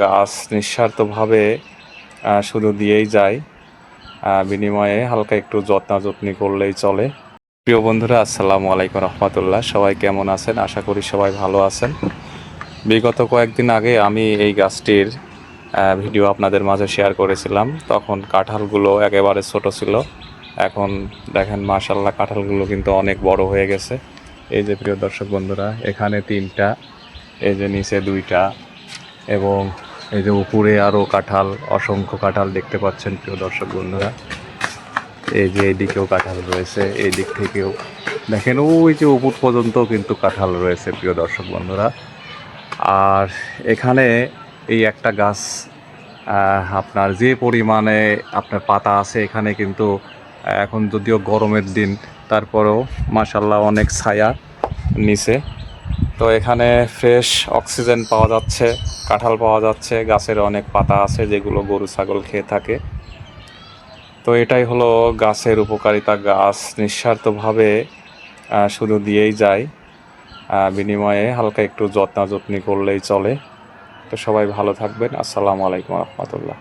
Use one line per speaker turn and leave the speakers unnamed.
গাছ নিঃস্বার্থভাবে শুধু দিয়েই যায়, বিনিময়ে হালকা একটু যত্নাযত্নি করলেই চলে। প্রিয় বন্ধুরা, আসসালামু আলাইকুম রহমতুল্লাহ। সবাই কেমন আছেন? আশা করি সবাই ভালো আছেন। বিগত কয়েকদিন আগে আমি এই গাছটির ভিডিও আপনাদের মাঝে শেয়ার করেছিলাম। তখন কাঁঠালগুলো একেবারে ছোট ছিল। এখন দেখেন মাশাল্লাহ, কাঁঠালগুলো কিন্তু অনেক বড় হয়ে গেছে। এই যে প্রিয় দর্শক বন্ধুরা, এখানে 3টা, এই যে নিচে 2টা, এবং এই যে উপরে আরও কাঁঠাল, অসংখ্য কাঁঠাল দেখতে পাচ্ছেন প্রিয় দর্শক বন্ধুরা। এই যে এইদিকেও কাঁঠাল রয়েছে, এই দিক থেকেও দেখেন, ওই যে উপর পর্যন্ত কিন্তু কাঁঠাল রয়েছে প্রিয় দর্শক বন্ধুরা। আর এখানে এই একটা গাছ, আপনার যে পরিমাণে আপনার পাতা আছে এখানে, কিন্তু এখন যদিও গরমের দিন, তারপরেও মাশাল্লাহ অনেক ছায়া নিচে। তো এখানে ফ্রেশ অক্সিজেন পাওয়া যাচ্ছে, কাঁঠাল পাওয়া যাচ্ছে, গাছের অনেক পাতা আছে যেগুলো গরু ছাগল খেয়ে থাকে। তো এটাই হলো গাছের উপকারিতা। গাছ নিঃস্বার্থভাবে শুধু দিয়েই যায়, বিনিময়ে হালকা একটু যত্নাযত্নি করলেই চলে। তো সবাই ভালো থাকবেন। আসসালামু আলাইকুম রহমতুল্লাহ।